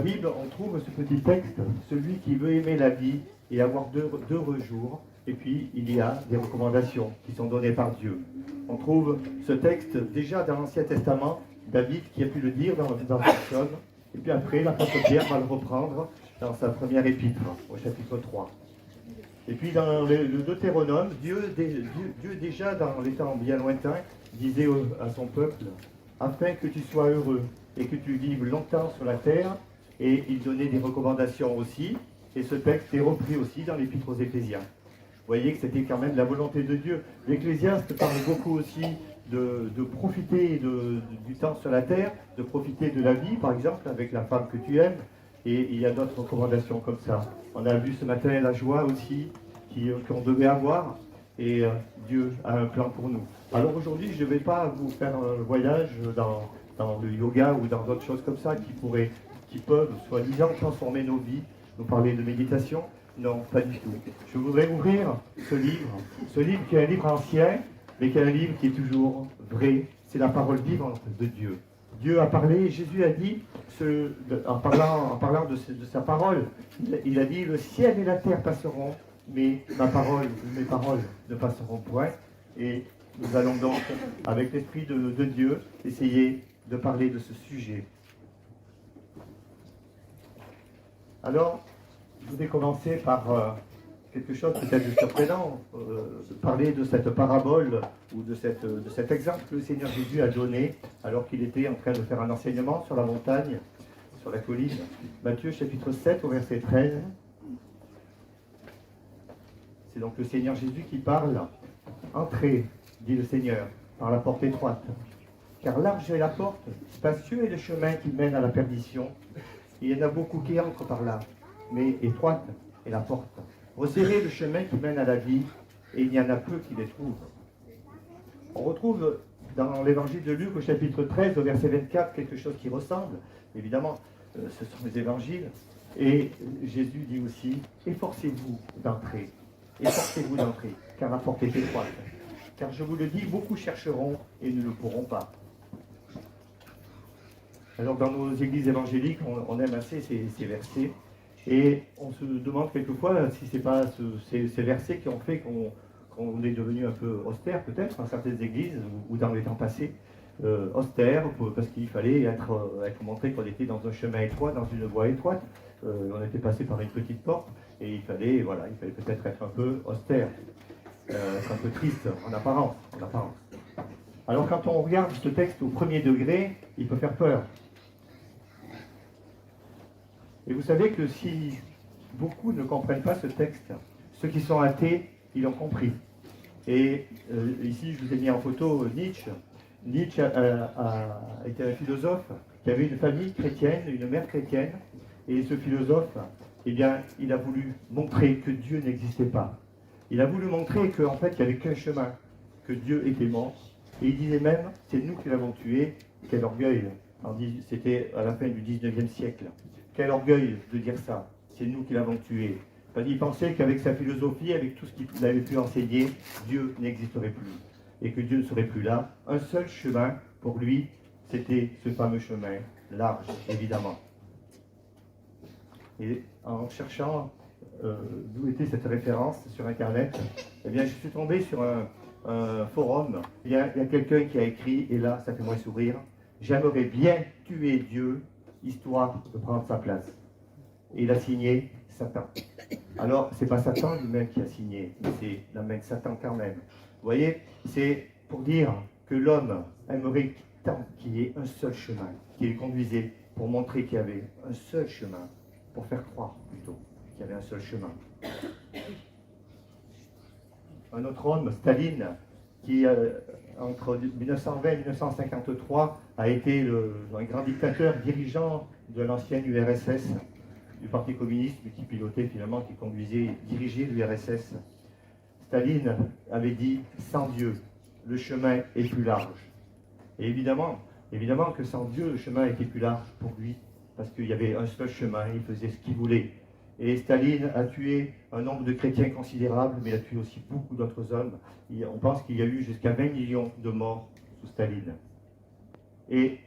Bible, on trouve ce petit texte, celui qui veut aimer la vie et avoir d'heureux jours. Et puis, il y a des recommandations qui sont données par Dieu. On trouve ce texte déjà dans l'Ancien Testament, David qui a pu le dire dans un psaume. Et puis après, l'apôtre Pierre va le reprendre dans sa première épître, au chapitre 3. Et puis dans le Deutéronome, Dieu déjà dans les temps bien lointains, disait à son peuple, afin que tu sois heureux et que tu vives longtemps sur la terre, et il donnait des recommandations aussi, et ce texte est repris aussi dans l'épître aux Éphésiens. Vous voyez que c'était quand même la volonté de Dieu. L'Ecclésiaste parle beaucoup aussi de profiter du temps sur la terre, de profiter de la vie, par exemple, avec la femme que tu aimes, et il y a d'autres recommandations comme ça. On a vu ce matin la joie aussi qu'on devait avoir, et Dieu a un plan pour nous. Alors aujourd'hui, je ne vais pas vous faire un voyage dans le yoga ou dans d'autres choses comme ça qui peuvent, soi-disant, transformer nos vies, nous parler de méditation. Non, pas du tout. Je voudrais ouvrir ce livre qui est un livre ancien, mais qui est un livre qui est toujours vrai. C'est la parole vivante de Dieu. Dieu a parlé, Jésus a dit, en parlant de sa parole, il a dit, le ciel et la terre passeront, mais mes paroles ne passeront point. Et nous allons donc, avec l'Esprit de Dieu, essayer de parler de ce sujet. Alors, je voudrais commencer par quelque chose peut-être de surprenant, parler de cette parabole ou de cet exemple que le Seigneur Jésus a donné alors qu'il était en train de faire un enseignement sur la montagne, sur la colline. Matthieu chapitre 7 au verset 13. C'est donc le Seigneur Jésus qui parle. Entrez, dit le Seigneur, par la porte étroite. Car large est la porte, spacieux est le chemin qui mène à la perdition. Il y en a beaucoup qui entrent par là, mais étroite est la porte. Resserrez le chemin qui mène à la vie, et il y en a peu qui les trouvent. On retrouve dans l'évangile de Luc au chapitre 13, au verset 24, quelque chose qui ressemble. Évidemment, ce sont les évangiles. Et Jésus dit aussi, efforcez-vous d'entrer. Efforcez-vous d'entrer, car la porte est étroite. Car je vous le dis, beaucoup chercheront et ne le pourront pas. Alors dans nos églises évangéliques, on aime assez ces versets. Et on se demande quelquefois si ce n'est pas ces versets qui ont fait qu'on est devenu un peu austère, peut-être, dans certaines églises, ou dans les temps passés. Austère, parce qu'il fallait être montré qu'on était dans un chemin étroit, dans une voie étroite. On était passé par une petite porte, et il fallait peut-être être un peu austère, être un peu triste, en apparence. Alors quand on regarde ce texte au premier degré, il peut faire peur. Et vous savez que si beaucoup ne comprennent pas ce texte, ceux qui sont athées, ils l'ont compris. Et ici, je vous ai mis en photo Nietzsche. Nietzsche a été un philosophe qui avait une famille chrétienne, une mère chrétienne. Et ce philosophe, eh bien, il a voulu montrer que Dieu n'existait pas. Il a voulu montrer qu'en fait, il n'y avait qu'un chemin, que Dieu était mort. Et il disait même, c'est nous qui l'avons tué. Quel orgueil. C'était à la fin du 19e siècle. Quel orgueil de dire ça. C'est nous qui l'avons tué. Parce qu'il pensait qu'avec sa philosophie, avec tout ce qu'il avait pu enseigner, Dieu n'existerait plus. Et que Dieu ne serait plus là. Un seul chemin, pour lui, c'était ce fameux chemin, large, évidemment. Et en cherchant d'où était cette référence sur Internet, eh bien, je suis tombé sur un forum. Il y a quelqu'un qui a écrit, et là, ça fait moins sourire, « J'aimerais bien tuer Dieu, histoire de prendre sa place. » Et il a signé Satan. Alors, c'est pas Satan lui-même qui a signé, mais c'est la main de Satan quand même. Vous voyez, c'est pour dire que l'homme aimerait tant qu'il y ait un seul chemin, qui le conduisait pour montrer qu'il y avait un seul chemin, pour faire croire plutôt qu'il y avait un seul chemin. Un autre homme, Staline, qui entre 1920 et 1953 a été un grand dictateur dirigeant de l'ancienne URSS, du Parti communiste, qui pilotait finalement, qui dirigeait l'URSS. Staline avait dit « Sans Dieu, le chemin est plus large ». Et évidemment que sans Dieu, le chemin était plus large pour lui, parce qu'il y avait un seul chemin, il faisait ce qu'il voulait. Et Staline a tué un nombre de chrétiens considérable, mais il a tué aussi beaucoup d'autres hommes. On pense qu'il y a eu jusqu'à 20 millions de morts sous Staline. Et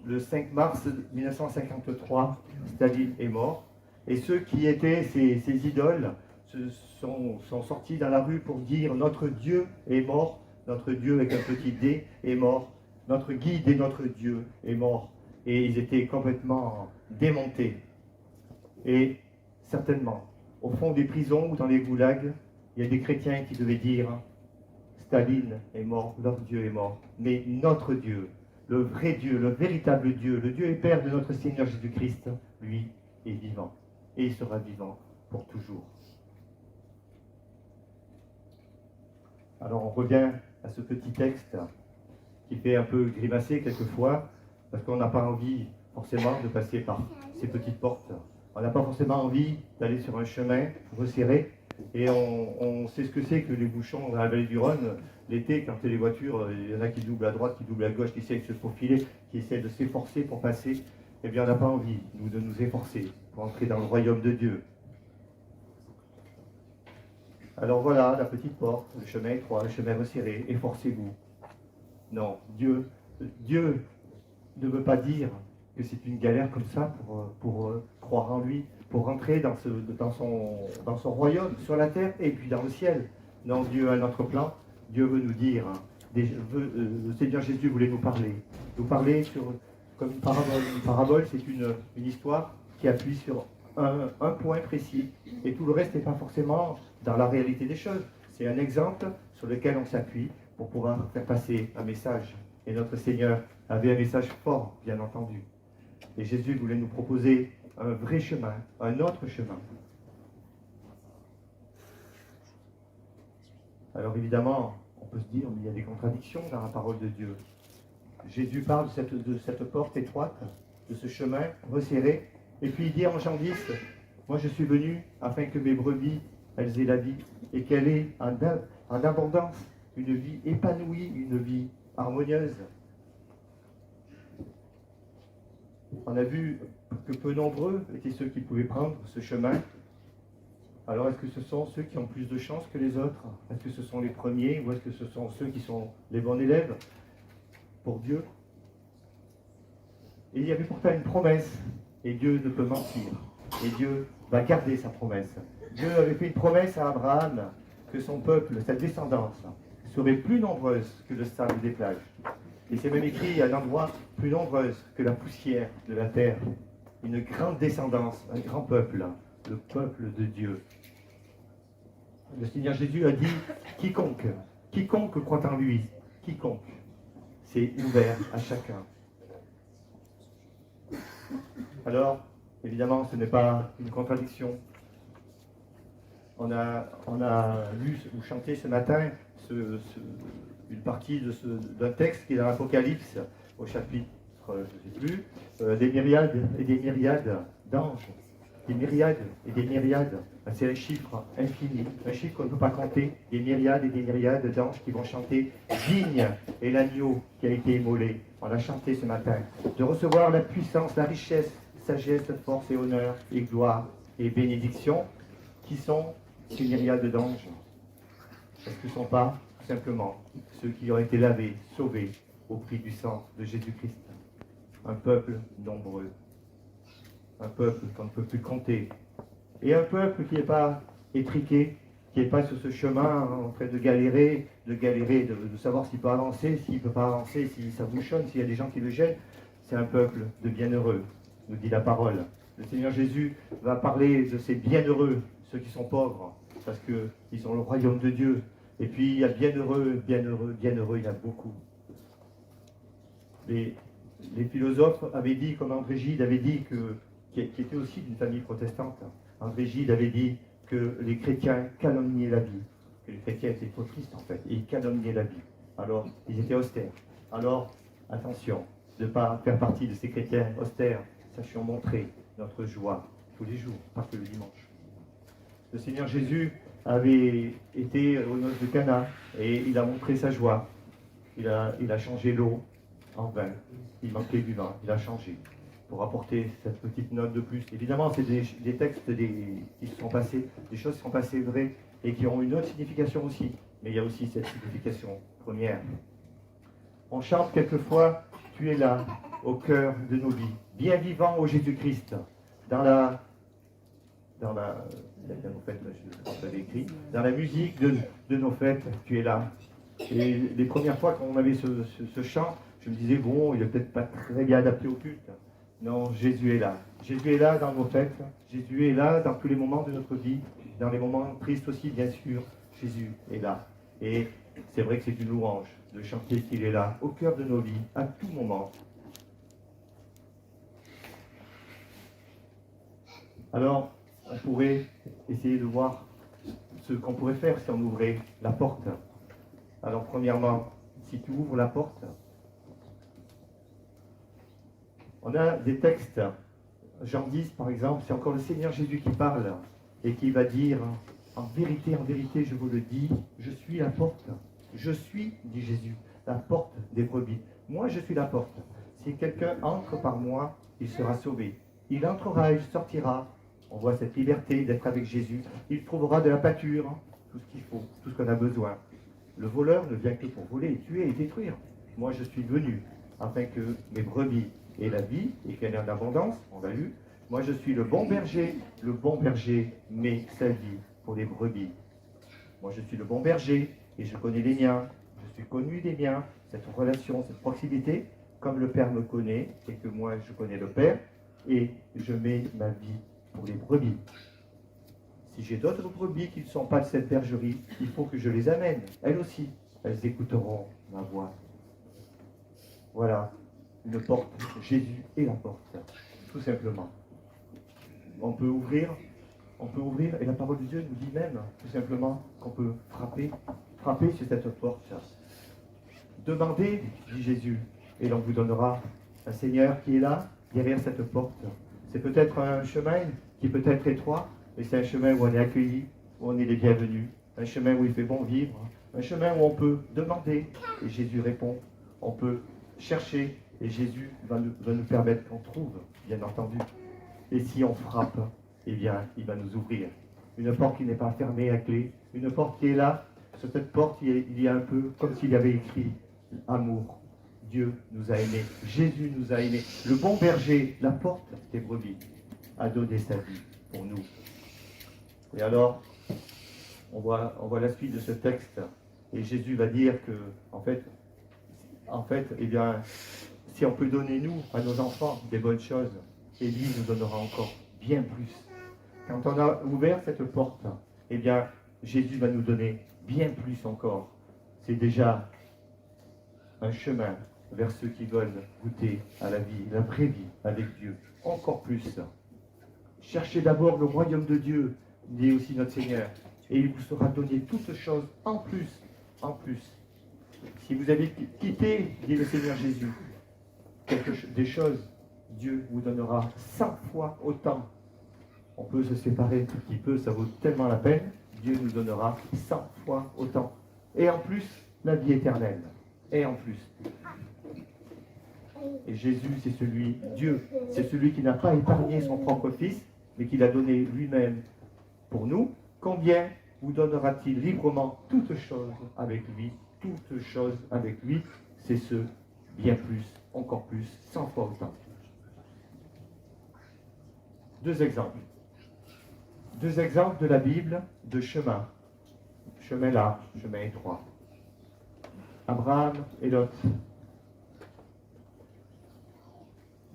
le 5 mars 1953, Staline est mort. Et ceux qui étaient ces idoles sont sortis dans la rue pour dire notre Dieu est mort, notre Dieu avec un petit D est mort, notre guide et notre Dieu est mort. Et ils étaient complètement démontés. Et certainement, au fond des prisons ou dans les goulags, il y a des chrétiens qui devaient dire Staline est mort, leur Dieu est mort, mais notre Dieu, le vrai Dieu, le véritable Dieu, le Dieu et Père de notre Seigneur Jésus-Christ, lui, est vivant. Et il sera vivant pour toujours. Alors on revient à ce petit texte qui fait un peu grimacer quelquefois, parce qu'on n'a pas envie forcément de passer par ces petites portes. On n'a pas forcément envie d'aller sur un chemin resserré. Et on sait ce que c'est que les bouchons dans la vallée du Rhône. L'été, quand les voitures, il y en a qui doublent à droite, qui doublent à gauche, qui essaient de se faufiler, qui essaient de s'efforcer pour passer. Eh bien, on n'a pas envie, nous, de nous efforcer pour entrer dans le royaume de Dieu. Alors voilà, la petite porte, le chemin étroit, le chemin resserré, efforcez-vous. Non, Dieu ne veut pas dire que c'est une galère comme ça pour croire en lui, pour rentrer dans son royaume, sur la terre et puis dans le ciel. Non, Dieu a un autre plan. Dieu veut nous dire, le Seigneur Jésus voulait nous parler comme une parabole. Une parabole, c'est une histoire qui appuie sur un point précis, et tout le reste n'est pas forcément dans la réalité des choses. C'est un exemple sur lequel on s'appuie pour pouvoir faire passer un message. Et notre Seigneur avait un message fort, bien entendu. Et Jésus voulait nous proposer un vrai chemin, un autre chemin. Alors évidemment, on peut se dire, mais il y a des contradictions dans la parole de Dieu. Jésus parle de cette porte étroite, de ce chemin resserré, et puis il dit en Jean 10, moi je suis venu afin que mes brebis, elles aient la vie, et qu'elle ait en abondance, une vie épanouie, une vie harmonieuse. On a vu que peu nombreux étaient ceux qui pouvaient prendre ce chemin. Alors est-ce que ce sont ceux qui ont plus de chance que les autres? Est-ce que ce sont les premiers ou est-ce que ce sont ceux qui sont les bons élèves pour Dieu? Et il y avait pourtant une promesse, et Dieu ne peut mentir, et Dieu va garder sa promesse. Dieu avait fait une promesse à Abraham que son peuple, sa descendance, serait plus nombreuse que le sable des plages. Et c'est même écrit à un endroit plus nombreuse que la poussière de la terre. Une grande descendance, un grand peuple, le peuple de Dieu. Le Seigneur Jésus a dit, quiconque croit en lui, quiconque, c'est ouvert à chacun. Alors, évidemment, ce n'est pas une contradiction. On a lu ou chanté ce matin une partie d'un texte qui est dans l'Apocalypse, au chapitre, je ne sais plus, des myriades et des myriades d'anges. Des myriades et des myriades, c'est un chiffre infini, un chiffre qu'on ne peut pas compter, des myriades et des myriades d'anges qui vont chanter « Digne est l'agneau qui a été immolé ». On l'a chanté ce matin. De recevoir la puissance, la richesse, sagesse, force et honneur et gloire et bénédiction, qui sont ces myriades d'anges. Est-ce que ce ne sont pas simplement ceux qui ont été lavés, sauvés au prix du sang de Jésus-Christ? Un peuple nombreux. Un peuple qu'on ne peut plus compter. Et un peuple qui n'est pas étriqué, qui n'est pas sur ce chemin en train de galérer, de savoir s'il peut avancer, s'il ne peut pas avancer, si ça bouchonne, s'il y a des gens qui le gênent. C'est un peuple de bienheureux, nous dit la parole. Le Seigneur Jésus va parler de ces bienheureux, ceux qui sont pauvres, parce qu'ils ont le royaume de Dieu. Et puis il y a bienheureux, bienheureux, bienheureux, il y en a beaucoup. Les philosophes avaient dit, comme André Gide avait dit, qui était aussi d'une famille protestante, André Gide avait dit que les chrétiens calomniaient la vie, que les chrétiens étaient trop tristes en fait, et ils calomniaient la vie. Alors, ils étaient austères. Alors, attention, de ne pas faire partie de ces chrétiens austères, sachions montrer notre joie tous les jours, pas que le dimanche. Le Seigneur Jésus avait été aux noces de Cana, et il a montré sa joie. Il a changé l'eau en vin. Il manquait du vin, il a changé pour apporter cette petite note de plus. Évidemment, c'est des textes qui se sont passés, des choses qui sont passées vraies et qui ont une autre signification aussi. Mais il y a aussi cette signification première. On chante quelquefois, tu es là, au cœur de nos vies, bien vivant au Jésus-Christ. Dans la je l'avais écrit, dans la musique de nos fêtes, tu es là. Et les premières fois qu'on avait ce chant, je me disais, bon, il n'est peut-être pas très bien adapté au culte. Non, Jésus est là. Jésus est là dans nos fêtes. Jésus est là dans tous les moments de notre vie. Dans les moments tristes aussi, bien sûr. Jésus est là. Et c'est vrai que c'est une louange de chanter qu'il est là, au cœur de nos vies, à tout moment. Alors, on pourrait essayer de voir ce qu'on pourrait faire si on ouvrait la porte. Alors, premièrement, si tu ouvres la porte, on a des textes. Jean 10, par exemple, c'est encore le Seigneur Jésus qui parle et qui va dire, en vérité, je vous le dis, je suis la porte. Je suis, dit Jésus, la porte des brebis. Moi, je suis la porte. Si quelqu'un entre par moi, il sera sauvé. Il entrera, il sortira. On voit cette liberté d'être avec Jésus. Il trouvera de la pâture, tout ce qu'il faut, tout ce qu'on a besoin. Le voleur ne vient que pour voler, tuer et détruire. Moi, je suis venu afin que mes brebis aient la vie et qu'elle ait en abondance. On l'a lu. Moi, je suis le bon berger. Le bon berger met sa vie pour les brebis. Moi, je suis le bon berger et je connais les miens. Je suis connu des miens. Cette relation, cette proximité, comme le Père me connaît et que moi, je connais le Père, et je mets ma vie pour les brebis. Si j'ai d'autres brebis qui ne sont pas de cette bergerie, il faut que je les amène. Elles aussi, elles écouteront ma voix. Voilà, une porte. Jésus est la porte, tout simplement. On peut ouvrir, et la parole de Dieu nous dit même, tout simplement, qu'on peut frapper sur cette porte. Demandez, dit Jésus, et l'on vous donnera. Un Seigneur qui est là, derrière cette porte. C'est peut-être un chemin qui peut être étroit, mais c'est un chemin où on est accueilli, où on est les bienvenus, un chemin où il fait bon vivre, un chemin où on peut demander, et Jésus répond. On peut chercher, et Jésus va nous permettre qu'on trouve, bien entendu. Et si on frappe, eh bien, il va nous ouvrir. Une porte qui n'est pas fermée à clé, une porte qui est là. Sur cette porte, il y a un peu comme s'il y avait écrit amour. Dieu nous a aimés, Jésus nous a aimés. Le bon berger, la porte des brebis, a donné sa vie pour nous. Et alors, on voit la suite de ce texte. Et Jésus va dire que, en fait, eh bien, si on peut donner, nous, à nos enfants, des bonnes choses, et lui nous donnera encore bien plus. Quand on a ouvert cette porte, eh bien, Jésus va nous donner bien plus encore. C'est déjà un chemin vers ceux qui veulent goûter à la vie, la vraie vie avec Dieu, encore plus. Cherchez d'abord le royaume de Dieu, dit aussi notre Seigneur, et il vous sera donné toutes choses en plus, en plus. Si vous avez quitté, dit le Seigneur Jésus, des choses, Dieu vous donnera 100 fois autant. On peut se séparer un tout petit peu, ça vaut tellement la peine. Dieu nous donnera 100 fois autant. Et en plus, la vie éternelle. Et en plus. Et Jésus, c'est celui, Dieu, c'est celui qui n'a pas épargné son propre Fils, mais qui l'a donné lui-même pour nous. Combien vous donnera-t-il librement toutes choses avec lui? Toutes choses avec lui, c'est ce bien plus, encore plus, 100 fois autant. Deux exemples. Deux exemples de la Bible de chemin. Chemin large, chemin étroit. Abraham et Lot.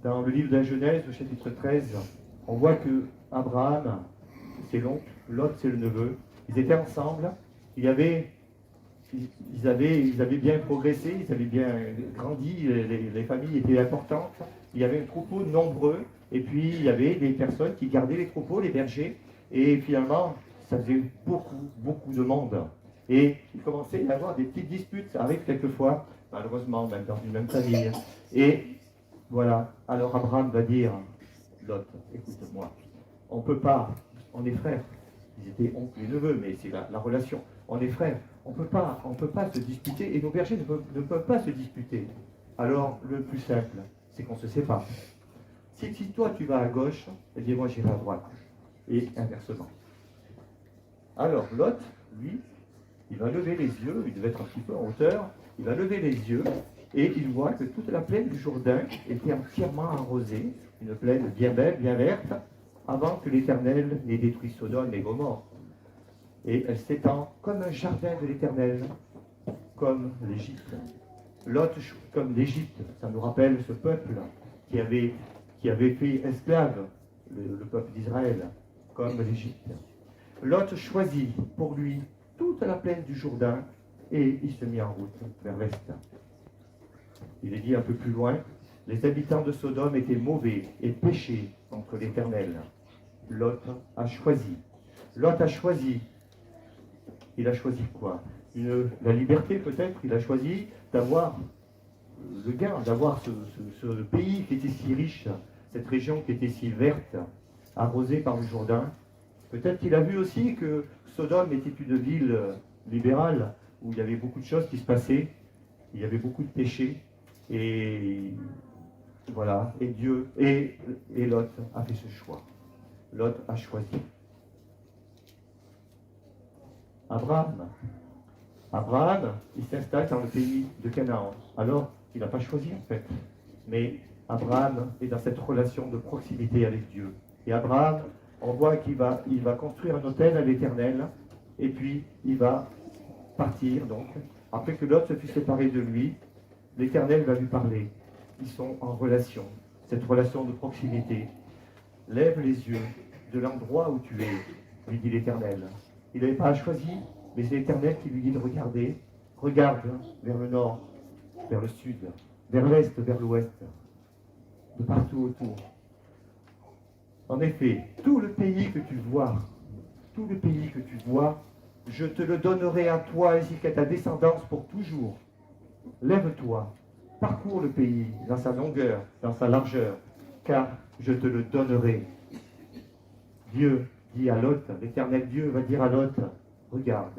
Dans le livre de la Genèse, au chapitre 13, on voit que Abraham, c'est l'oncle, Lot, c'est le neveu. Ils étaient ensemble. Ils avaient bien progressé, ils avaient bien grandi, les familles étaient importantes. Il y avait un troupeau nombreux, et puis il y avait des personnes qui gardaient les troupeaux, les bergers, et finalement, ça faisait beaucoup de monde. Et il commençait à y avoir des petites disputes, ça arrive quelquefois, malheureusement, même dans une même famille. Et voilà, alors Abraham va dire, Lot, écoute-moi, on ne peut pas, on est frères. Ils étaient oncles et neveux, mais c'est la relation. On est frères, on ne peut pas se disputer, et nos bergers ne peuvent pas se disputer. Alors, le plus simple, c'est qu'on se sépare. Si toi tu vas à gauche, eh bien moi j'irai à droite. Et inversement. Alors, Lot, lui, il va lever les yeux, il devait être un petit peu en hauteur, il va lever les yeux, Et il voit que toute la plaine du Jourdain était entièrement arrosée, une plaine bien belle, bien verte, avant que l'Éternel n'ait détruit Sodome et Gomorrhe. Et elle s'étend comme un jardin de l'Éternel, comme l'Égypte. Lot comme l'Égypte, ça nous rappelle ce peuple qui avait fait esclave le peuple d'Israël, comme l'Égypte. Lot choisit pour lui toute la plaine du Jourdain et il se mit en route vers l'est. Il est dit un peu plus loin, les habitants de Sodome étaient mauvais et péchaient contre l'Éternel. Lot a choisi. Lot a choisi. Il a choisi quoi? La liberté peut-être. Il a choisi d'avoir le gain, d'avoir ce pays qui était si riche, cette région qui était si verte, arrosée par le Jourdain. Peut-être qu'il a vu aussi que Sodome était une ville libérale, où il y avait beaucoup de choses qui se passaient, il y avait beaucoup de péchés, et voilà, et Dieu, et Lot a fait ce choix. Lot a choisi. Abraham, il s'installe dans le pays de Canaan. Alors, il n'a pas choisi en fait. Mais Abraham est dans cette relation de proximité avec Dieu. Et Abraham, on voit qu'il va construire un autel à l'Éternel, et puis il va partir donc. Après que Lot se fut séparé de lui, l'Éternel va lui parler. Ils sont en relation, cette relation de proximité. Lève les yeux de l'endroit où tu es, lui dit l'Éternel. Il n'avait pas choisi, mais c'est l'Éternel qui lui dit de regarder. Regarde vers le nord, vers le sud, vers l'est, vers l'ouest, de partout autour. En effet, tout le pays que tu vois, je te le donnerai à toi ainsi qu'à ta descendance pour toujours. Lève-toi, parcours le pays dans sa longueur, dans sa largeur, car je te le donnerai. Dieu dit à Lot, l'Éternel Dieu va dire à Lot, regarde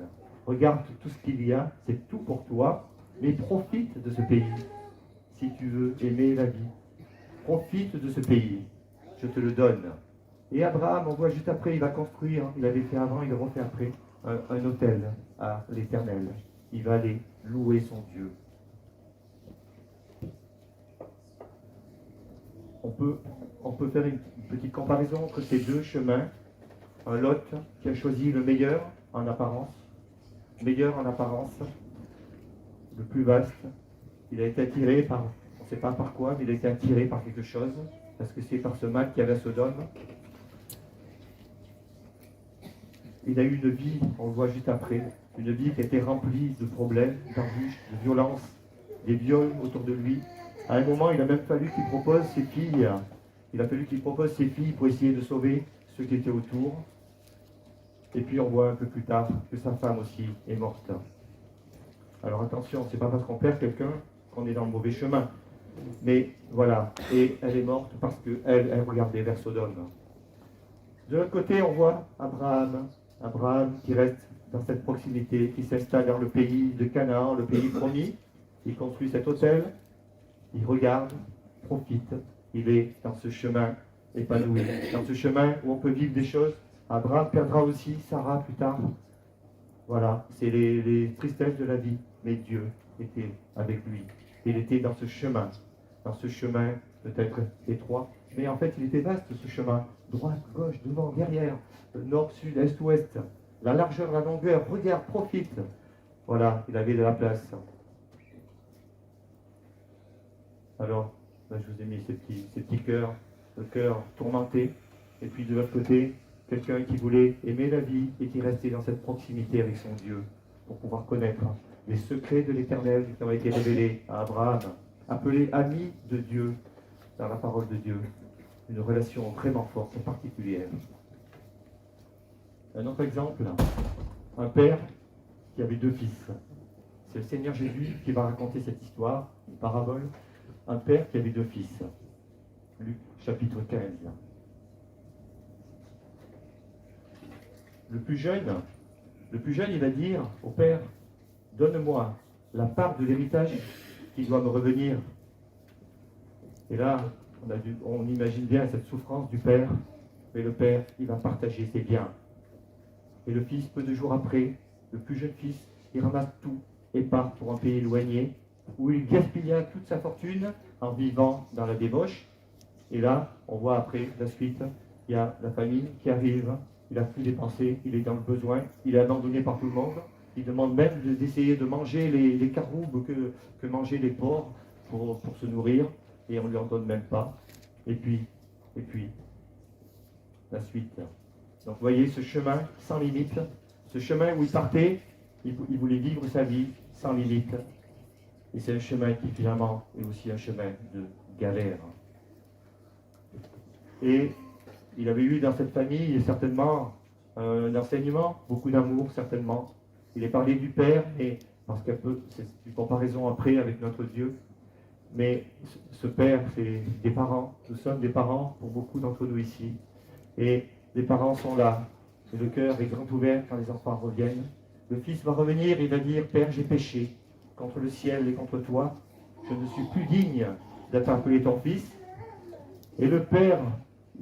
tout ce qu'il y a, c'est tout pour toi, mais profite de ce pays, si tu veux aimer la vie. Profite de ce pays, je te le donne. Et Abraham, on voit juste après, il va construire, il avait fait avant, il le refait après, un autel à l'Éternel. Il va aller louer son Dieu. On peut faire une petite comparaison entre ces deux chemins. Un Lot qui a choisi le meilleur en apparence, le plus vaste. Il a été attiré par, on ne sait pas par quoi, mais il a été attiré par quelque chose, parce que c'est par ce mal qu'il y avait à Sodome. Il a eu une vie, on le voit juste après, une vie qui était remplie de problèmes, d'embûches, de violences, des viols autour de lui. À un moment, il a même fallu qu'il propose ses filles. Pour essayer de sauver ceux qui étaient autour. Et puis on voit un peu plus tard que sa femme aussi est morte. Alors attention, c'est pas parce qu'on perd quelqu'un qu'on est dans le mauvais chemin. Mais voilà, et elle est morte parce qu'elle regardait vers Sodome. De l'autre côté, on voit Abraham qui reste dans cette proximité, qui s'installe dans le pays de Canaan, le pays promis. Il construit cet hôtel, il regarde, profite, il est dans ce chemin épanoui, dans ce chemin où on peut vivre des choses. Abraham perdra aussi Sarah plus tard. Voilà, c'est les tristesses de la vie. Mais Dieu était avec lui. Il était dans ce chemin peut-être étroit, mais en fait il était vaste ce chemin. Droite, gauche, devant, derrière, nord, sud, est, ouest. La largeur, la longueur, regarde, profite. Voilà, il avait de la place. Alors, là, je vous ai mis ces petits cœurs, le cœur tourmenté, et puis de l'autre côté, quelqu'un qui voulait aimer la vie et qui restait dans cette proximité avec son Dieu pour pouvoir connaître les secrets de l'Éternel qui ont été révélés à Abraham, appelé ami de Dieu dans la parole de Dieu. Une relation vraiment forte et particulière. Un autre exemple, un père qui avait deux fils. C'est le Seigneur Jésus qui va raconter cette histoire, une parabole. Un père qui avait deux fils. Luc chapitre 15. Le plus jeune, il va dire au père, donne-moi la part de l'héritage qui doit me revenir. Et là, on imagine bien cette souffrance du père, mais le père, il va partager ses biens. Et le fils, peu de jours après, le plus jeune fils, il ramasse tout et part pour un pays éloigné, où il gaspilla toute sa fortune en vivant dans la débauche. Et là, on voit après la suite, il y a la famine qui arrive, il a tout dépensé, il est dans le besoin, il est abandonné par tout le monde. Il demande même d'essayer de manger les caroubes que mangeaient les porcs pour se nourrir, et on ne lui en donne même pas. Et puis, la suite. Donc vous voyez ce chemin sans limite, ce chemin où il partait, il voulait vivre sa vie sans limite. Et c'est un chemin qui finalement est aussi un chemin de galère. Et il avait eu dans cette famille certainement un enseignement, beaucoup d'amour certainement. Il est parlé du Père, mais parce qu'il y a c'est une comparaison après avec notre Dieu. Mais ce Père, c'est des parents. Nous sommes des parents pour beaucoup d'entre nous ici. Et les parents sont là. Et le cœur est grand ouvert quand les enfants reviennent. Le Fils va revenir et va dire, Père, j'ai péché contre le ciel et contre toi. Je ne suis plus digne d'être appelé ton Fils. Et le Père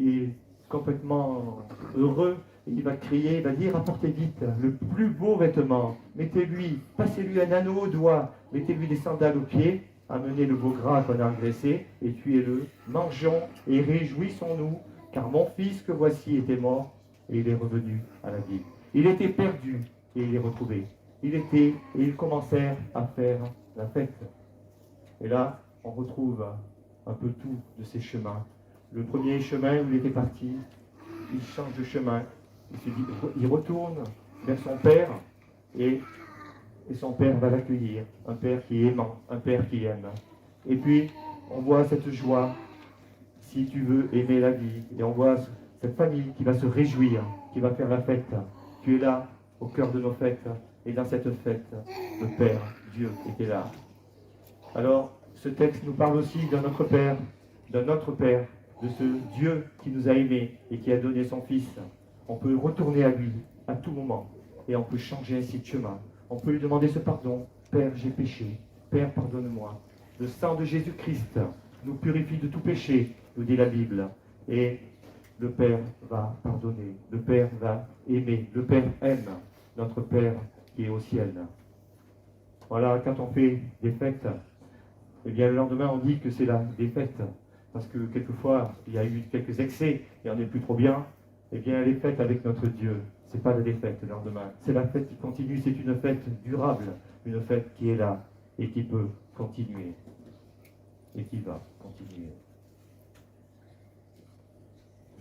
est complètement heureux. Et il va crier, il va dire, apportez vite le plus beau vêtement. Mettez-lui, passez-lui un anneau au doigt. Mettez-lui des sandales aux pieds. Amenez le beau gras qu'on a engraissé et tuez-le. Mangeons et réjouissons-nous, car mon fils que voici était mort et il est revenu à la vie. Il était perdu et il est retrouvé. Il était et ils commencèrent à faire la fête. Et là, on retrouve un peu tout de ces chemins. Le premier chemin où il était parti, il change de chemin. Il retourne vers son père et son père va l'accueillir. Un père qui est aimant, un père qui aime. Et puis, on voit cette joie, si tu veux aimer la vie. Et on voit cette famille qui va se réjouir, qui va faire la fête. Tu es là, au cœur de nos fêtes. Et dans cette fête, le Père, Dieu, était là. Alors, ce texte nous parle aussi d'un autre Père, de ce Dieu qui nous a aimés et qui a donné son Fils. On peut retourner à lui à tout moment. Et on peut changer ainsi de chemin. On peut lui demander ce pardon. Père, j'ai péché. Père, pardonne-moi. Le sang de Jésus-Christ nous purifie de tout péché, nous dit la Bible. Et le Père va pardonner. Le Père va aimer. Le Père aime notre Père qui est au ciel. Voilà, quand on fait des fêtes, eh bien le lendemain on dit que c'est la défaite. Parce que quelquefois, il y a eu quelques excès et on n'est plus trop bien. Eh bien, les fêtes avec notre Dieu, ce n'est pas la défaite le lendemain. C'est la fête qui continue, c'est une fête durable, une fête qui est là et qui peut continuer. Et qui va continuer.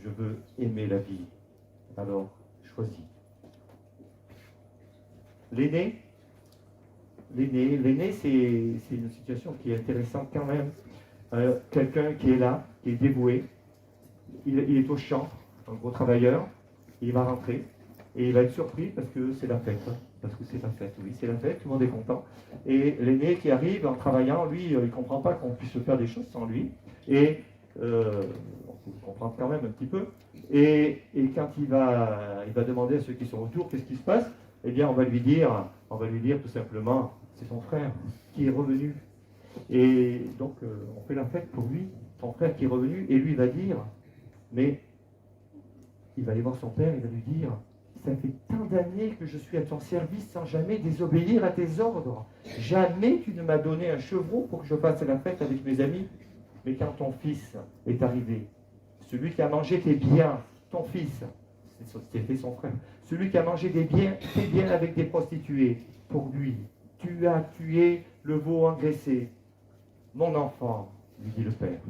Je veux aimer la vie. Alors, choisis. L'aîné, c'est une situation qui est intéressante quand même. Quelqu'un qui est là, qui est dévoué, il est au champ, un gros travailleur, il va rentrer et il va être surpris parce que c'est la fête. Parce que c'est la fête, oui, c'est la fête, tout le monde est content. Et l'aîné qui arrive en travaillant, lui, il ne comprend pas qu'on puisse faire des choses sans lui. Et on peut comprendre quand même un petit peu. Et quand il va demander à ceux qui sont autour qu'est-ce qui se passe, eh bien on va lui dire tout simplement, c'est son frère qui est revenu. Et donc on fait la fête pour lui, son frère qui est revenu, et lui va dire, mais il va aller voir son père, il va lui dire, ça fait tant d'années que je suis à ton service sans jamais désobéir à tes ordres. Jamais tu ne m'as donné un chevreau pour que je fasse la fête avec mes amis. Mais quand ton fils est arrivé, celui qui a mangé tes biens, ton fils, c'était son frère, celui qui a mangé tes biens avec des prostituées, pour lui, tu as tué le veau engraissé. Mon enfant, lui dit le père.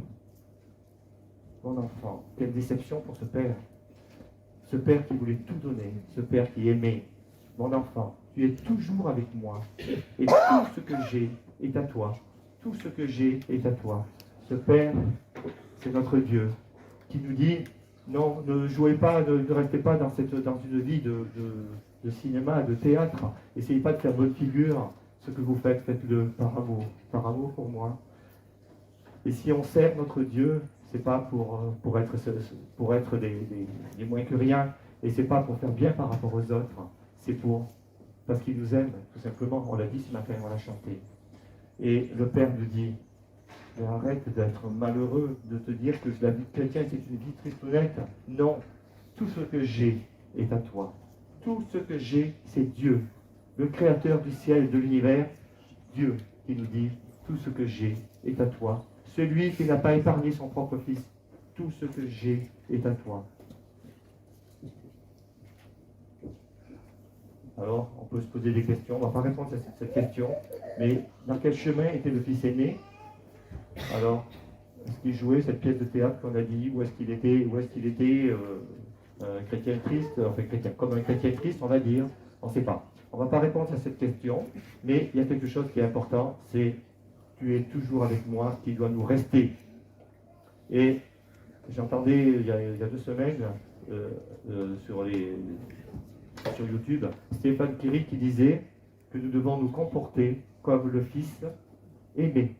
Mon enfant, quelle déception pour ce père. Ce père qui voulait tout donner, ce père qui aimait. Mon enfant, tu es toujours avec moi. Et tout ce que j'ai est à toi. Tout ce que j'ai est à toi. Ce père, c'est notre Dieu, qui nous dit, non, ne jouez pas, ne restez pas dans une vie de cinéma, de théâtre. Essayez pas de faire bonne figure. Ce que vous faites, faites-le par amour pour moi. Et si on sert notre Dieu, c'est pas pour être des moins que rien, et c'est pas pour faire bien par rapport aux autres, c'est parce qu'il nous aime, tout simplement. On l'a dit ce matin, on l'a chanté. Et le Père nous dit, mais arrête d'être malheureux, de te dire que la vie chrétienne c'est une vie tristounette. Non, tout ce que j'ai est à toi. Tout ce que j'ai, c'est Dieu, le Créateur du ciel et de l'univers, Dieu qui nous dit, tout ce que j'ai est à toi. Celui qui n'a pas épargné son propre fils, tout ce que j'ai est à toi. Alors, on peut se poser des questions. On ne va pas répondre à cette question, mais dans quel chemin était le fils aîné? Alors, est-ce qu'il jouait cette pièce de théâtre qu'on a dit? Où est-ce qu'il était, un chrétien triste, enfin chrétien, comme un chrétien triste, on va dire? On ne sait pas. On ne va pas répondre à cette question, mais il y a quelque chose qui est important, c'est tu es toujours avec moi, qui doit nous rester. Et j'entendais il y a 2 semaines sur YouTube Stéphane Kéry qui disait que nous devons nous comporter comme le Fils aimé,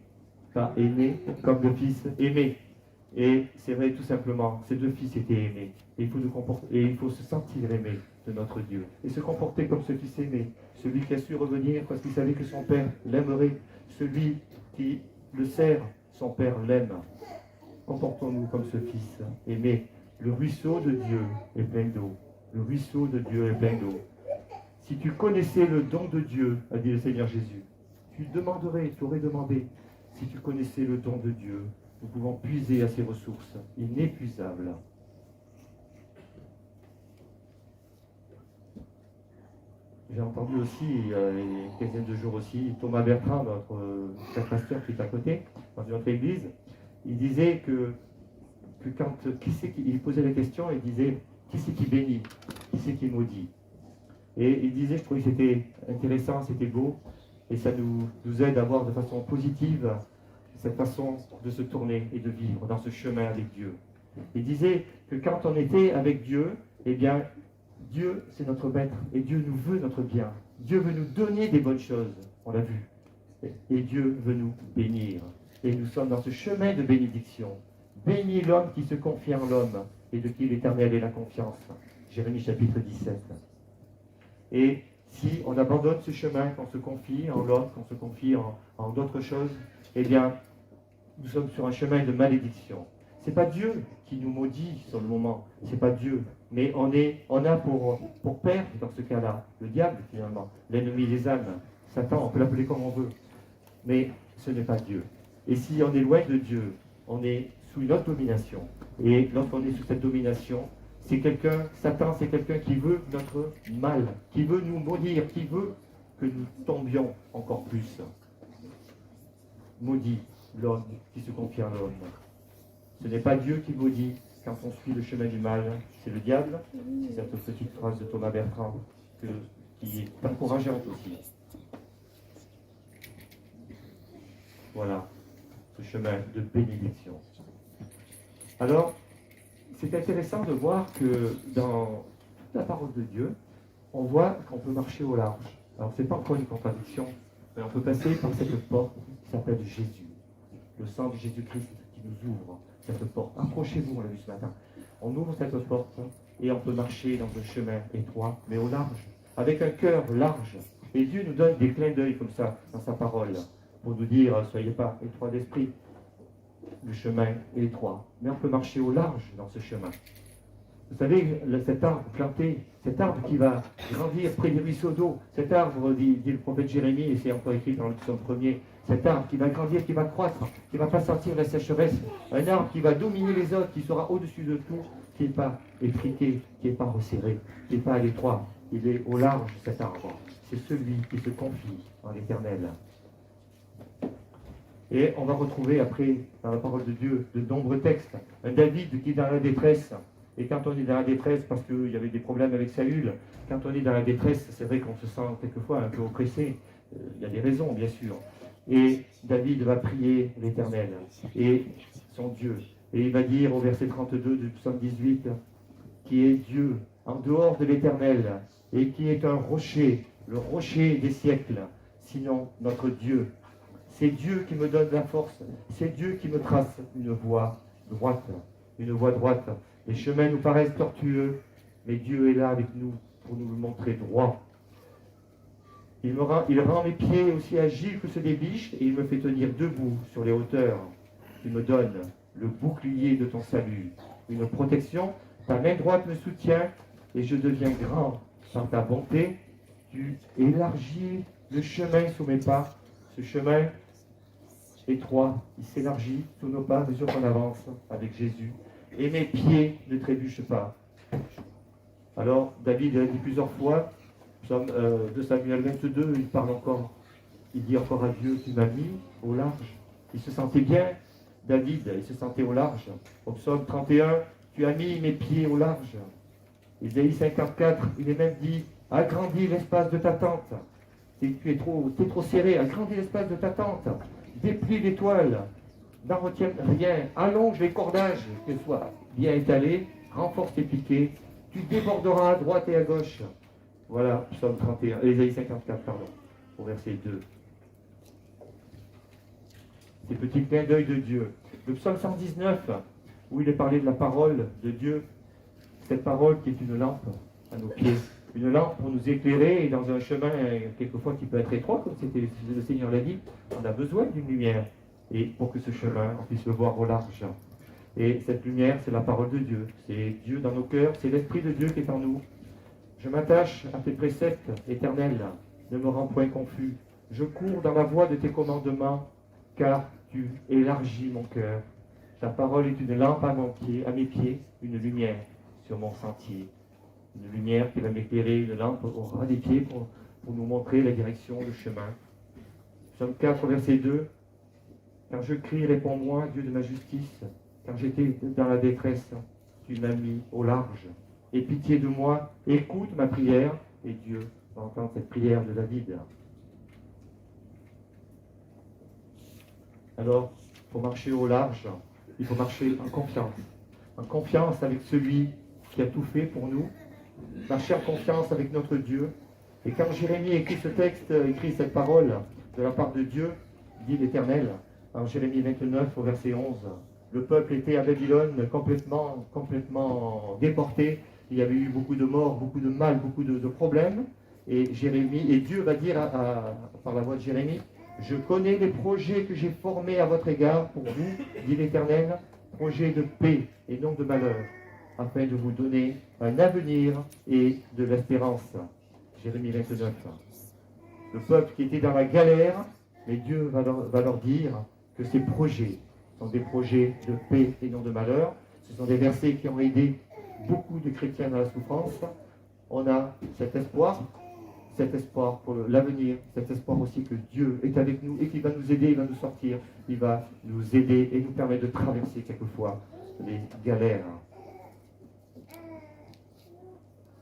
pas aimé, comme le Fils aimé. Et c'est vrai, tout simplement, ces 2 fils étaient aimés. Et il faut se sentir aimé de notre Dieu. Et se comporter comme ce Fils aimé, celui qui a su revenir parce qu'il savait que son Père l'aimerait, celui qui le sert, son Père l'aime. Comportons-nous comme ce Fils aimé. Le ruisseau de Dieu est plein d'eau. Le ruisseau de Dieu est plein d'eau. Si tu connaissais le don de Dieu, a dit le Seigneur Jésus, tu aurais demandé. Si tu connaissais le don de Dieu, nous pouvons puiser à ses ressources inépuisables. J'ai entendu aussi, il y a une quinzaine de jours aussi, Thomas Bertrand, notre pasteur qui est à côté, dans une autre église, il disait que quand il posait la question, il disait qui c'est qui bénit, qui c'est qui maudit. Et il disait, je trouvais que c'était intéressant, c'était beau, et ça nous aide à voir de façon positive cette façon de se tourner et de vivre dans ce chemin avec Dieu. Il disait que quand on était avec Dieu, eh bien, Dieu, c'est notre maître, et Dieu nous veut notre bien. Dieu veut nous donner des bonnes choses, on l'a vu. Et Dieu veut nous bénir. Et nous sommes dans ce chemin de bénédiction. Bénis l'homme qui se confie en l'homme, et de qui l'Éternel est la confiance. Jérémie chapitre 17. Et si on abandonne ce chemin, qu'on se confie en l'homme, qu'on se confie en d'autres choses, eh bien, nous sommes sur un chemin de malédiction. Ce n'est pas Dieu qui nous maudit sur le moment, ce n'est pas Dieu. Mais on a pour père, dans ce cas-là, le diable finalement, l'ennemi des âmes, Satan, on peut l'appeler comme on veut. Mais ce n'est pas Dieu. Et si on est loin de Dieu, on est sous une autre domination. Et lorsqu'on est sous cette domination, Satan c'est quelqu'un qui veut notre mal, qui veut nous maudire, qui veut que nous tombions encore plus. Maudit l'homme qui se confie en l'homme. Ce n'est pas Dieu qui maudit quand on suit le chemin du mal, c'est le diable. C'est cette petite phrase de Thomas Bertrand qui est encourageante aussi. Voilà, ce chemin de bénédiction. Alors, c'est intéressant de voir que dans la parole de Dieu, on voit qu'on peut marcher au large. Alors, ce n'est pas encore une contradiction, mais on peut passer par cette porte qui s'appelle Jésus. Le sang de Jésus-Christ qui nous ouvre cette porte. Approchez-vous, on l'a vu ce matin. On ouvre cette porte et on peut marcher dans un chemin étroit, mais au large, avec un cœur large. Et Dieu nous donne des clins d'œil comme ça dans sa parole, pour nous dire, soyez pas étroits d'esprit. Le chemin est étroit, mais on peut marcher au large dans ce chemin. Vous savez, cet arbre planté, cet arbre qui va grandir près des ruisseaux d'eau, cet arbre, dit le prophète Jérémie, et c'est encore écrit dans le psaume 1er, cet arbre qui va grandir, qui va croître, qui ne va pas sentir la sécheresse, un arbre qui va dominer les autres, qui sera au-dessus de tout, qui n'est pas étriqué, qui n'est pas resserré, qui n'est pas à l'étroit, il est au large cet arbre. C'est celui qui se confie en l'Éternel. Et on va retrouver après, dans la parole de Dieu, de nombreux textes. Un David qui est dans la détresse. Et quand on est dans la détresse, parce qu'il y avait des problèmes avec Saül, quand on est dans la détresse, c'est vrai qu'on se sent quelquefois un peu oppressé. Il y a des raisons, bien sûr. Et David va prier l'Éternel et son Dieu. Et il va dire au verset 32 du psaume 18, qui est Dieu en dehors de l'Éternel et qui est un rocher, le rocher des siècles, sinon notre Dieu. C'est Dieu qui me donne la force, c'est Dieu qui me trace une voie droite, une voie droite. Les chemins nous paraissent tortueux, mais Dieu est là avec nous pour nous le montrer droit. Il rend mes pieds aussi agiles que ceux des biches et il me fait tenir debout sur les hauteurs. Il me donne le bouclier de ton salut, une protection. Ta main droite me soutient et je deviens grand par ta bonté. Tu élargis le chemin sous mes pas. Ce chemin, Et 3, il s'élargit sous nos pas à mesure qu'on avance avec Jésus. Et mes pieds ne trébuchent pas. Alors, David a dit plusieurs fois, psaume 2 Samuel 22, il parle encore, il dit encore à Dieu, tu m'as mis au large. Il se sentait bien, David, il se sentait au large. Au psaume 31, tu as mis mes pieds au large. Isaïe 54, il est même dit, agrandis l'espace de ta tente. Tu es trop serré, agrandis l'espace de ta tente. Déplie l'étoile, n'en retiens rien. Allonge les cordages, que soient bien étalés, renforce tes piquets. Tu déborderas à droite et à gauche. Voilà, psaume 31, Isaïe 54, pardon, au verset 2. Ces petits clins d'œil de Dieu. Le psaume 119, où il est parlé de la parole de Dieu, cette parole qui est une lampe à nos pieds, une lampe pour nous éclairer dans un chemin quelquefois qui peut être étroit, comme le Seigneur l'a dit, on a besoin d'une lumière, et pour que ce chemin, on puisse le voir au large. Et cette lumière, c'est la parole de Dieu, c'est Dieu dans nos cœurs, c'est l'Esprit de Dieu qui est en nous. Je m'attache à tes préceptes éternels, ne me rends point confus. Je cours dans la voie de tes commandements, car tu élargis mon cœur. Ta parole est une lampe à mes pieds, une lumière sur mon sentier. Une lumière qui va m'éclairer, une lampe au ras des pieds pour nous montrer la direction, le chemin. Psaume 4, verset 2. Quand je crie, réponds-moi, Dieu de ma justice. Quand j'étais dans la détresse, tu m'as mis au large. Aie pitié de moi, écoute ma prière, et Dieu va entendre cette prière de David. Alors, pour marcher au large, il faut marcher en confiance avec celui qui a tout fait pour nous, marcher en confiance avec notre Dieu. Et quand Jérémie écrit ce texte, écrit cette parole de la part de Dieu, dit l'Éternel, en Jérémie 29 au verset 11, le peuple était à Babylone complètement déporté, il y avait eu beaucoup de morts, beaucoup de mal, beaucoup de problèmes, et Dieu va dire par la voix de Jérémie, je connais les projets que j'ai formés à votre égard pour vous, dit l'Éternel, projets de paix et non de malheur, afin de vous donner un avenir et de l'espérance. Jérémie 29. Le peuple qui était dans la galère, mais Dieu va leur dire que ces projets sont des projets de paix et non de malheur. Ce sont des versets qui ont aidé beaucoup de chrétiens dans la souffrance. On a cet espoir pour l'avenir, cet espoir aussi que Dieu est avec nous et qu'il va nous aider, il va nous sortir, il va nous aider et nous permettre de traverser quelquefois les galères.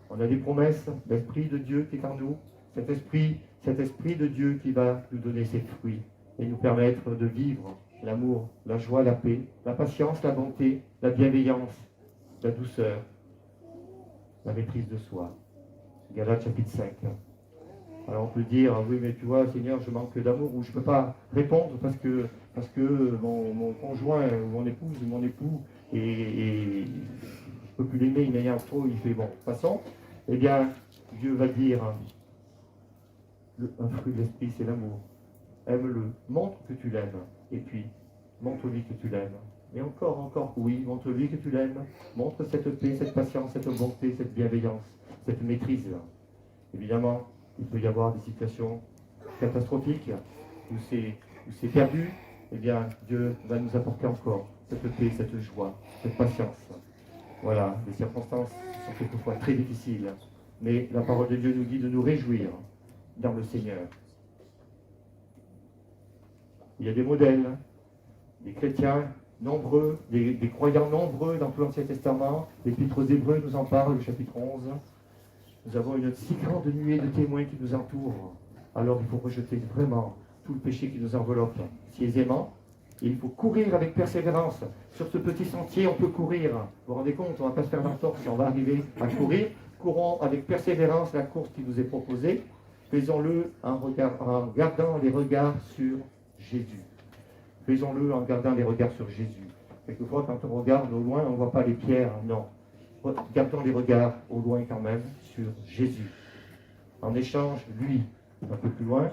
On a des promesses, l'Esprit de Dieu qui est en nous, cet esprit de Dieu qui va nous donner ses fruits et nous permettre de vivre l'amour, la joie, la paix, la patience, la bonté, la bienveillance, la douceur, la maîtrise de soi. Galates chapitre 5. Alors on peut dire, oui mais tu vois Seigneur, je manque d'amour, ou je ne peux pas répondre parce que mon conjoint ou mon épouse ou mon époux et je ne peux plus l'aimer, il m'énerve trop, il fait bon, passons. Eh bien, Dieu va dire, un fruit de l'esprit, c'est l'amour. Aime-le, montre que tu l'aimes, et puis montre-lui que tu l'aimes. Et encore, oui, montre-lui que tu l'aimes, montre cette paix, cette patience, cette bonté, cette bienveillance, cette maîtrise. Évidemment, il peut y avoir des situations catastrophiques où c'est perdu, eh bien, Dieu va nous apporter encore cette paix, cette joie, cette patience. Voilà, les circonstances sont quelquefois très difficiles, mais la parole de Dieu nous dit de nous réjouir dans le Seigneur. Il y a des modèles, des chrétiens nombreux, des croyants nombreux dans tout l'Ancien Testament. L'Épître aux Hébreux nous en parle, le chapitre 11. Nous avons une si grande nuée de témoins qui nous entourent. Alors il faut rejeter vraiment tout le péché qui nous enveloppe si aisément. Et il faut courir avec persévérance. Sur ce petit sentier, on peut courir. Vous vous rendez compte, on ne va pas se faire l'entorse si on va arriver à courir. Courons avec persévérance la course qui nous est proposée. Faisons-le en gardant les regards sur Jésus. Faisons-le en gardant les regards sur Jésus. Quelquefois, quand on regarde au loin, on ne voit pas les pierres. Non. Gardons les regards au loin quand même sur Jésus. En échange, lui, un peu plus loin,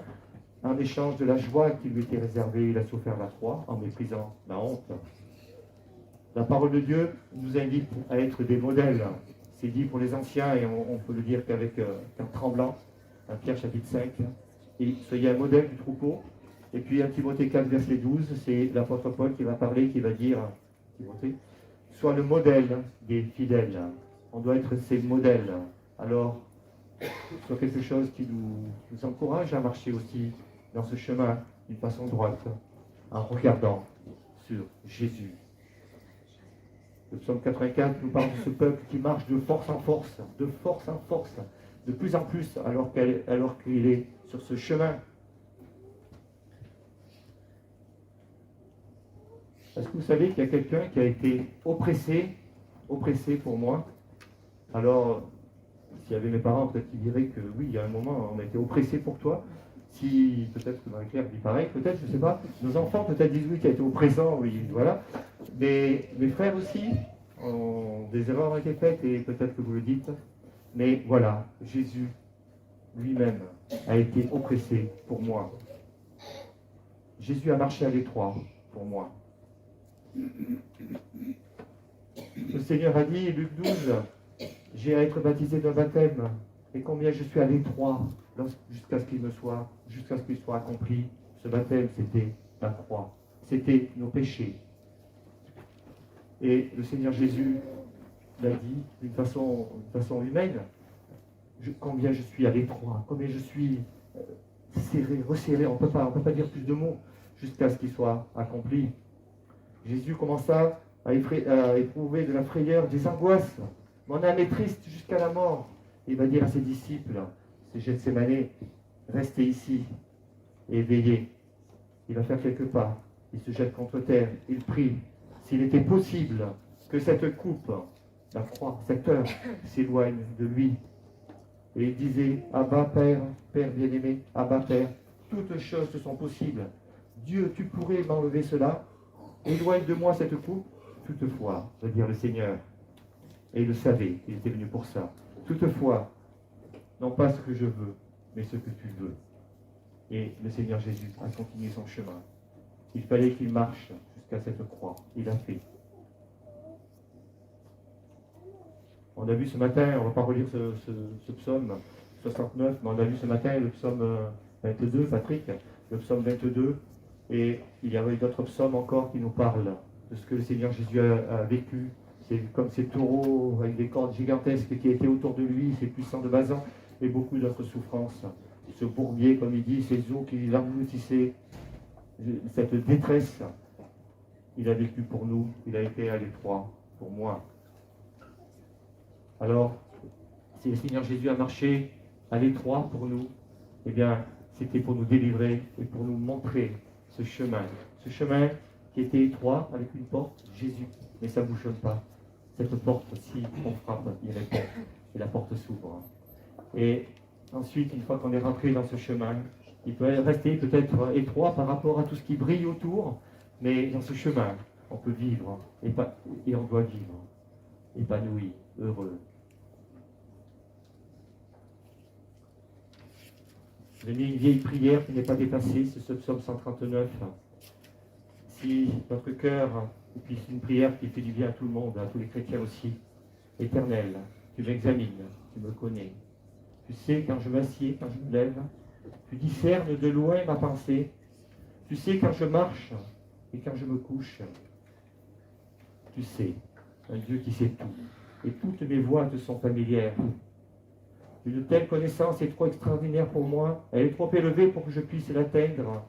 en échange de la joie qui lui était réservée, il a souffert la croix en méprisant la honte. La parole de Dieu nous invite à être des modèles. C'est dit pour les anciens, et on peut le dire qu'avec un tremblant, Pierre chapitre 5, et soyez un modèle du troupeau, Et puis 1 Timothée 4, verset 12, c'est l'apôtre Paul qui va parler, qui va dire, Timothée, sois le modèle des fidèles. On doit être ces modèles. Alors, soit quelque chose qui nous encourage à marcher aussi dans ce chemin d'une façon droite, en regardant sur Jésus. Le psaume 84 nous parle de ce peuple qui marche de force en force, de plus en plus, alors qu'il est sur ce chemin. Est-ce que vous savez qu'il y a quelqu'un qui a été oppressé pour moi? Alors, s'il y avait mes parents, peut-être qu'ils diraient que oui, il y a un moment, on a été oppressé pour toi. Si, peut-être que Marie-Claire dit pareil, peut-être, je ne sais pas. Nos enfants peut-être disent oui, qui a été oppressant, oui, voilà. Mais mes frères aussi, des erreurs ont été faites et peut-être que vous le dites. Mais voilà, Jésus lui-même a été oppressé pour moi. Jésus a marché à l'étroit pour moi. Le Seigneur a dit, Luc 12, j'ai à être baptisé d'un baptême, et combien je suis à l'étroit jusqu'à ce qu'il soit accompli. Ce baptême, c'était la croix, c'était nos péchés. Et le Seigneur Jésus l'a dit d'une façon humaine, combien je suis à l'étroit, combien je suis serré, resserré, on ne peut pas dire plus de mots, jusqu'à ce qu'il soit accompli. Jésus commença à éprouver de la frayeur, des angoisses. Mon âme est triste jusqu'à la mort. Il va dire à ses disciples, c'est Gethsémane, restez ici et veillez. Il va faire quelques pas. Il se jette contre terre. Il prie. S'il était possible que cette coupe, la croix, cette heure, s'éloigne de lui. Et il disait, Abba, Père, Père bien-aimé, Abba, Père, toutes choses te sont possibles. Dieu, tu pourrais m'enlever cela. Éloigne de moi cette coupe. Toutefois, va dire le Seigneur, et il le savait, il était venu pour ça. Toutefois, non pas ce que je veux, mais ce que tu veux. Et le Seigneur Jésus a continué son chemin. Il fallait qu'il marche jusqu'à cette croix. Il a fait. On a vu ce matin, on ne va pas relire ce psaume 69, mais on a vu ce matin le psaume 22, Patrick, le psaume 22, et il y avait d'autres psaumes encore qui nous parlent de ce que le Seigneur Jésus a vécu. C'est comme ces taureaux avec des cordes gigantesques qui étaient autour de lui, ces puissants de Bazan, et beaucoup d'autres souffrances. Ce bourbier, comme il dit, ces eaux qui l'engloutissaient, cette détresse, il a vécu pour nous, il a été à l'étroit pour moi. Alors, si le Seigneur Jésus a marché à l'étroit pour nous, eh bien, c'était pour nous délivrer et pour nous montrer ce chemin qui était étroit avec une porte, Jésus, mais ça ne bouchonne pas. Cette porte, si on frappe, il répond et la porte s'ouvre. Et ensuite, une fois qu'on est rentré dans ce chemin, il peut rester peut-être étroit par rapport à tout ce qui brille autour, mais dans ce chemin, on peut vivre et on doit vivre, épanoui, heureux. J'ai mis une vieille prière qui n'est pas dépassée, c'est ce psaume 139. Si notre cœur, et puis c'est une prière qui fait du bien à tout le monde, à tous les chrétiens aussi, Éternel, tu m'examines, tu me connais. Tu sais quand je m'assieds, quand je me lève, tu discernes de loin ma pensée. Tu sais quand je marche et quand je me couche. Tu sais, un Dieu qui sait tout. Et toutes mes voies te sont familières. Une telle connaissance est trop extraordinaire pour moi. Elle est trop élevée pour que je puisse l'atteindre.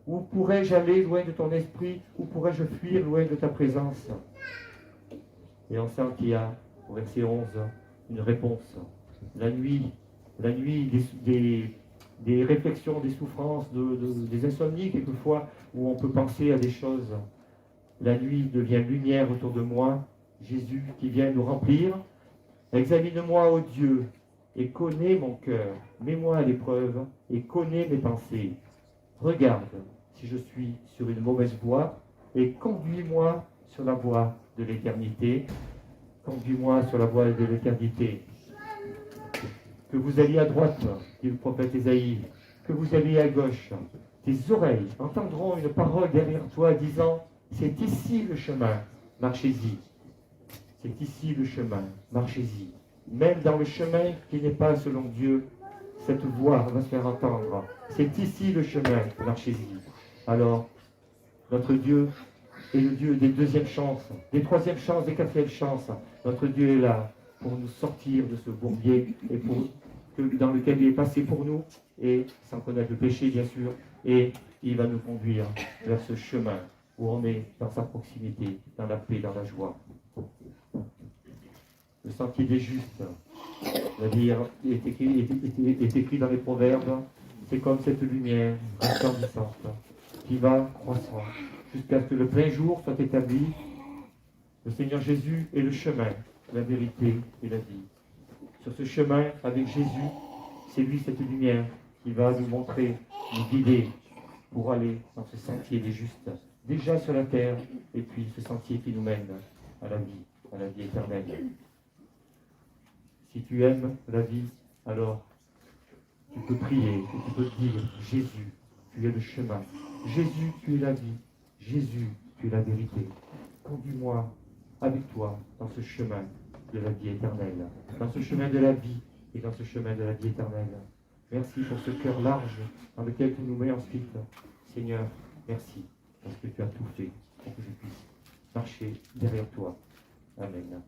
Où pourrais-je aller loin de ton esprit? Où pourrais-je fuir loin de ta présence? Et on sent qu'il y a, au verset 11, une réponse. La nuit des réflexions, des souffrances, des insomnies quelquefois, où on peut penser à des choses. La nuit devient lumière autour de moi. Jésus qui vient nous remplir. Examine-moi, ô Dieu, et connais mon cœur. Mets-moi à l'épreuve et connais mes pensées. Regarde si je suis sur une mauvaise voie et conduis-moi sur la voie de l'éternité. Conduis-moi sur la voie de l'éternité. Que vous alliez à droite, dit le prophète Ésaïe, que vous alliez à gauche. Tes oreilles entendront une parole derrière toi disant, c'est ici le chemin, marchez-y. C'est ici le chemin, marchez-y. Même dans le chemin qui n'est pas selon Dieu, cette voix va se faire entendre. C'est ici le chemin, marchez-y. Alors, notre Dieu est le Dieu des deuxièmes chances, des troisièmes chances, des quatrièmes chances. Notre Dieu est là pour nous sortir de ce bourbier et dans lequel il est passé pour nous, et sans connaître le péché, bien sûr, et il va nous conduire vers ce chemin où on est dans sa proximité, dans la paix, dans la joie. Le sentier des justes, c'est-à-dire, est écrit dans les Proverbes, c'est comme cette lumière resplendissante qui va croissant jusqu'à ce que le plein jour soit établi. Le Seigneur Jésus est le chemin, la vérité et la vie. Sur ce chemin, avec Jésus, c'est lui, cette lumière, qui va nous montrer, nous guider pour aller dans ce sentier des justes, déjà sur la terre, et puis ce sentier qui nous mène à la vie éternelle. Si tu aimes la vie, alors tu peux prier et tu peux dire, Jésus, tu es le chemin. Jésus, tu es la vie. Jésus, tu es la vérité. Conduis-moi avec toi dans ce chemin de la vie éternelle, dans ce chemin de la vie et dans ce chemin de la vie éternelle. Merci pour ce cœur large dans lequel tu nous mets ensuite. Seigneur, merci parce que tu as tout fait pour que je puisse marcher derrière toi. Amen.